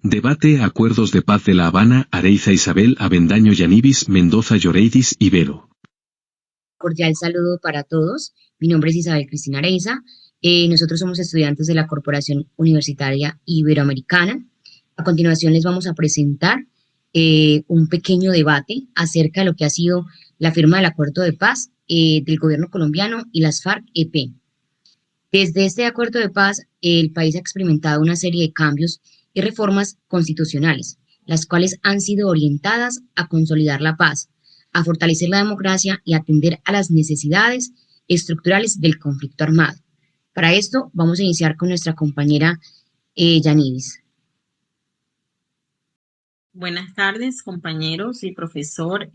Debate Acuerdos de Paz de La Habana, Areiza Isabel Avendaño Yanivis Mendoza Lloreidis Ibero. Cordial saludo para todos. Mi nombre es Isabel Cristina Areiza. Nosotros somos estudiantes de la Corporación Universitaria Iberoamericana. A continuación les vamos a presentar un pequeño debate acerca de lo que ha sido la firma del Acuerdo de Paz del gobierno colombiano y las FARC-EP. Desde este acuerdo de paz, el país ha experimentado una serie de cambios y reformas constitucionales, las cuales han sido orientadas a consolidar la paz, a fortalecer la democracia y atender a las necesidades estructurales del conflicto armado. Para esto vamos a iniciar con nuestra compañera Yanivis. Buenas tardes, compañeros y profesor.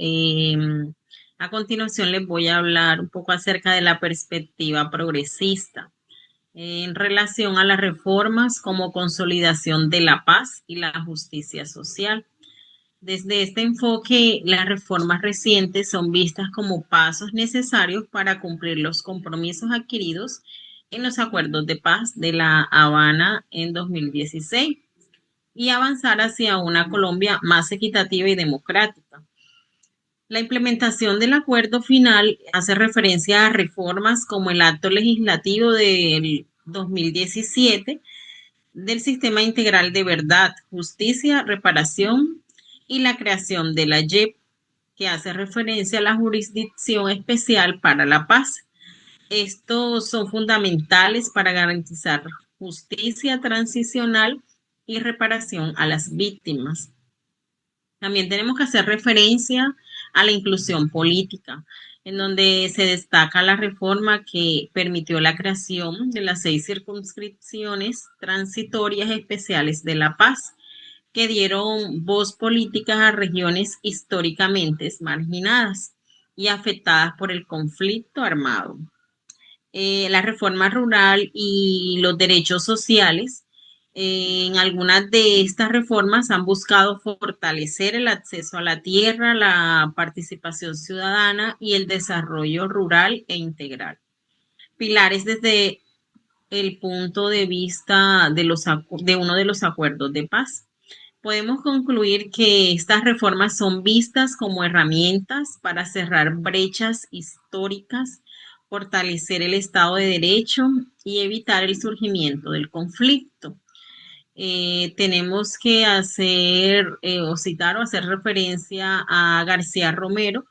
A continuación les voy a hablar un poco acerca de la perspectiva progresista en relación a las reformas como consolidación de la paz y la justicia social. Desde este enfoque, las reformas recientes son vistas como pasos necesarios para cumplir los compromisos adquiridos en los acuerdos de paz de La Habana en 2016 y avanzar hacia una Colombia más equitativa y democrática. La implementación del acuerdo final hace referencia a reformas como el acto legislativo del 2017 del Sistema Integral de Verdad, Justicia, Reparación y la creación de la JEP, que hace referencia a la Jurisdicción Especial para la Paz. Estos son fundamentales para garantizar justicia transicional y reparación a las víctimas. También tenemos que hacer referencia a la inclusión política, en donde se destaca la reforma que permitió la creación de las 6 circunscripciones transitorias especiales de la paz, que dieron voz política a regiones históricamente marginadas y afectadas por el conflicto armado. La reforma rural y los derechos sociales. En algunas de estas reformas han buscado fortalecer el acceso a la tierra, la participación ciudadana y el desarrollo rural e integral. Pilares desde el punto de vista de uno de los acuerdos de paz. Podemos concluir que estas reformas son vistas como herramientas para cerrar brechas históricas, fortalecer el Estado de Derecho y evitar el surgimiento del conflicto. Tenemos que hacer o citar o hacer referencia a García Romero,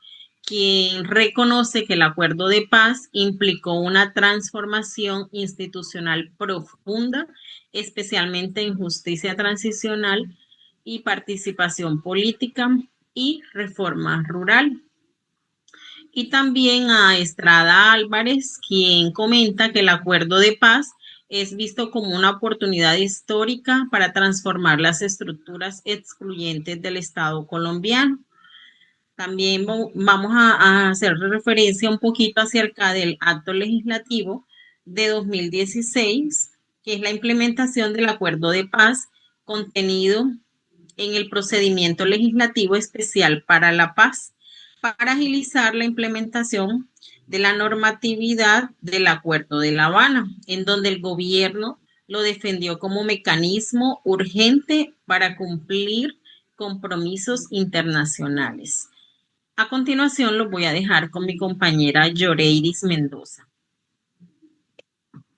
quien reconoce que el acuerdo de paz implicó una transformación institucional profunda, especialmente en justicia transicional y participación política y reforma rural. Y también a Estrada Álvarez, quien comenta que el acuerdo de paz es visto como una oportunidad histórica para transformar las estructuras excluyentes del Estado colombiano. También vamos a hacer referencia un poquito acerca del acto legislativo de 2016, que es la implementación del acuerdo de paz contenido en el procedimiento legislativo especial para la paz, para agilizar la implementación de la normatividad del Acuerdo de La Habana, en donde el gobierno lo defendió como mecanismo urgente para cumplir compromisos internacionales. A continuación lo voy a dejar con mi compañera Lloreidis Mendoza.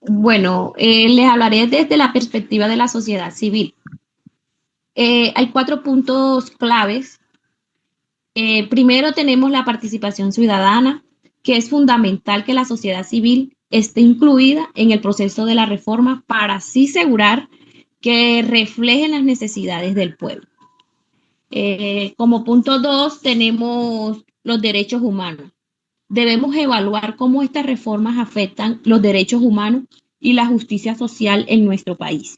Bueno, les hablaré desde la perspectiva de la sociedad civil. Hay 4 puntos claves. Primero tenemos la participación ciudadana, que es fundamental que la sociedad civil esté incluida en el proceso de la reforma para así asegurar que reflejen las necesidades del pueblo. Como punto 2 tenemos los derechos humanos. Debemos evaluar cómo estas reformas afectan los derechos humanos y la justicia social en nuestro país.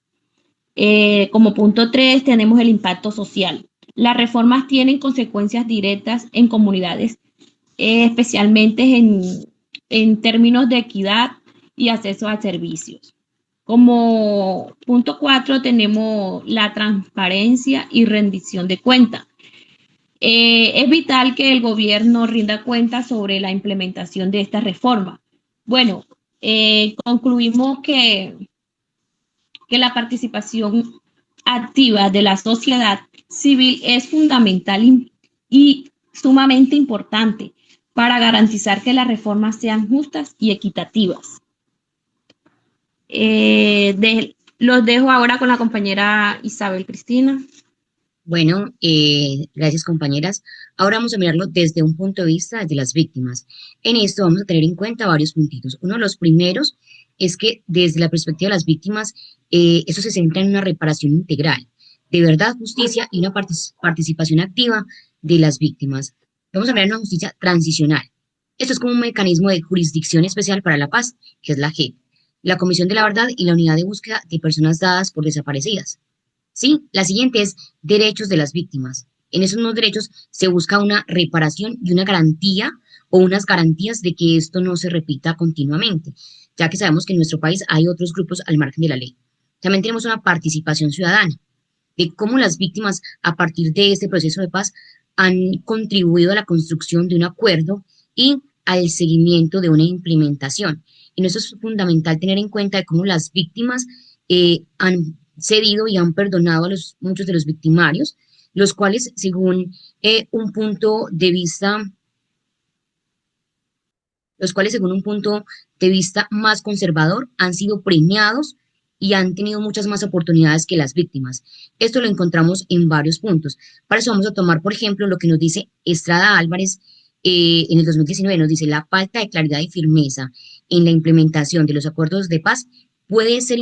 Como punto 3 tenemos el impacto social. Las reformas tienen consecuencias directas en comunidades, especialmente en términos de equidad y acceso a servicios. Como punto 4 tenemos la transparencia y rendición de cuentas. Es vital que el gobierno rinda cuentas sobre la implementación de esta reforma. Bueno, concluimos que la participación activa de la sociedad civil es fundamental y sumamente importante para garantizar que las reformas sean justas y equitativas. Los dejo ahora con la compañera Isabel Cristina. Bueno, gracias compañeras. Ahora vamos a mirarlo desde un punto de vista de las víctimas. En esto vamos a tener en cuenta varios puntitos. Uno de los primeros es que desde la perspectiva de las víctimas, eso se centra en una reparación integral, de verdad, justicia y una participación activa de las víctimas. Vamos a mirar una justicia transicional. Esto es como un mecanismo de jurisdicción especial para la paz, que es la JEP, la Comisión de la Verdad y la Unidad de Búsqueda de Personas Dadas por Desaparecidas. Sí, la siguiente es derechos de las víctimas. En esos nuevos derechos se busca una reparación y una garantía o unas garantías de que esto no se repita continuamente, ya que sabemos que en nuestro país hay otros grupos al margen de la ley. También tenemos una participación ciudadana, de cómo las víctimas a partir de este proceso de paz han contribuido a la construcción de un acuerdo y al seguimiento de una implementación. Y eso es fundamental tener en cuenta de cómo las víctimas han cedido y han perdonado a muchos de los victimarios, los cuales, según un punto de vista más conservador, han sido premiados y han tenido muchas más oportunidades que las víctimas. Esto lo encontramos en varios puntos. Para eso vamos a tomar, por ejemplo, lo que nos dice Estrada Álvarez en el 2019, nos dice: la falta de claridad y firmeza en la implementación de los acuerdos de paz puede ser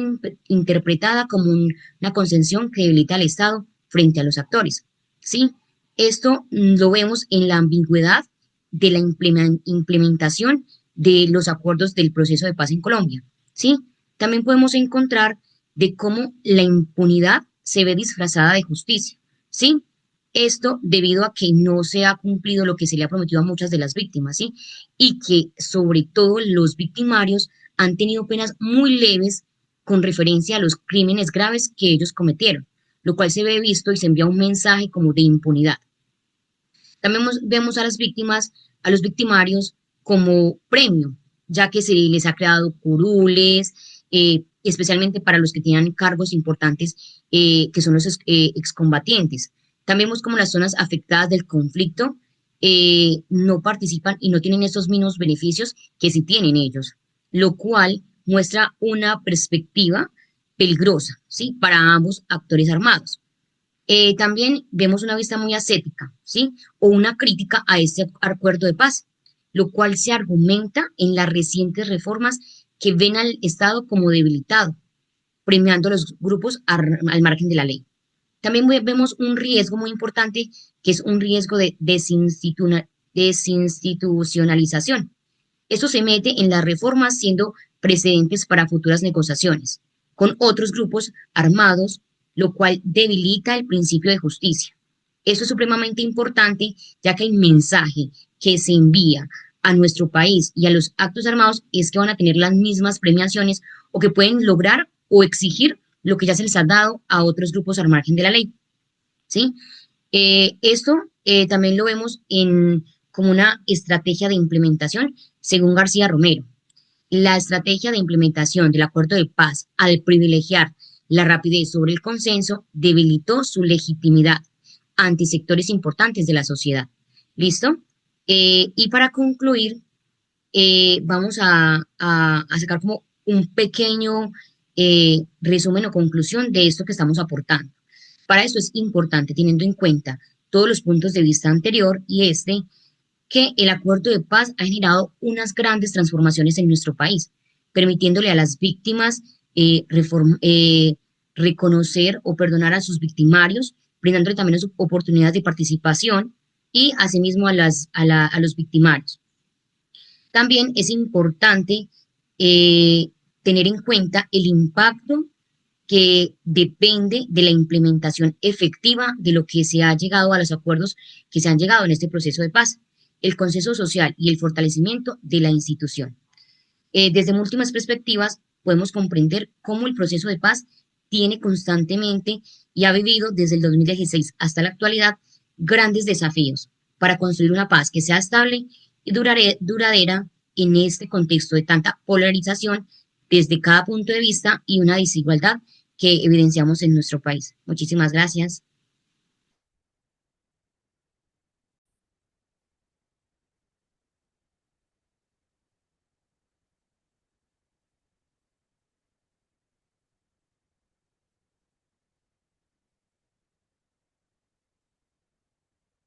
interpretada como una concesión que debilita al Estado frente a los actores. ¿Sí? Esto lo vemos en la ambigüedad de la implementación de los acuerdos del proceso de paz en Colombia. ¿Sí? También podemos encontrar de cómo la impunidad se ve disfrazada de justicia. ¿Sí? Esto debido a que no se ha cumplido lo que se le ha prometido a muchas de las víctimas, ¿sí? Y que sobre todo los victimarios han tenido penas muy leves con referencia a los crímenes graves que ellos cometieron, lo cual se ve visto y se envía un mensaje como de impunidad. También vemos a las víctimas, a los victimarios como premio, ya que se les ha creado curules, especialmente para los que tienen cargos importantes, que son los excombatientes. También vemos como las zonas afectadas del conflicto no participan y no tienen esos mismos beneficios que sí tienen ellos, lo cual muestra una perspectiva peligrosa, ¿sí? Para ambos actores armados. También vemos una vista muy ascética, ¿sí? O una crítica a este acuerdo de paz, lo cual se argumenta en las recientes reformas que ven al Estado como debilitado, premiando a los grupos al margen de la ley. También vemos un riesgo muy importante, que es un riesgo de desinstitucionalización. Esto se mete en las reformas siendo precedentes para futuras negociaciones con otros grupos armados, lo cual debilita el principio de justicia. Esto es supremamente importante, ya que el mensaje que se envía a nuestro país y a los actos armados es que van a tener las mismas premiaciones o que pueden lograr o exigir lo que ya se les ha dado a otros grupos al margen de la ley. ¿Sí? Esto también lo vemos como una estrategia de implementación, según García Romero. La estrategia de implementación del acuerdo de paz, al privilegiar la rapidez sobre el consenso, debilitó su legitimidad ante sectores importantes de la sociedad. ¿Listo? Y para concluir, vamos a sacar como un pequeño resumen o conclusión de esto que estamos aportando. Para eso es importante, teniendo en cuenta todos los puntos de vista anterior y que el acuerdo de paz ha generado unas grandes transformaciones en nuestro país, permitiéndole a las víctimas reconocer o perdonar a sus victimarios, brindándole también oportunidades de participación y asimismo a los victimarios. También es importante tener en cuenta el impacto que depende de la implementación efectiva de lo que se ha llegado a los acuerdos que se han llegado en este proceso de paz, el consenso social y el fortalecimiento de la institución. Desde múltiples perspectivas podemos comprender cómo el proceso de paz tiene constantemente y ha vivido desde el 2016 hasta la actualidad grandes desafíos para construir una paz que sea estable y duradera en este contexto de tanta polarización desde cada punto de vista y una desigualdad que evidenciamos en nuestro país. Muchísimas gracias.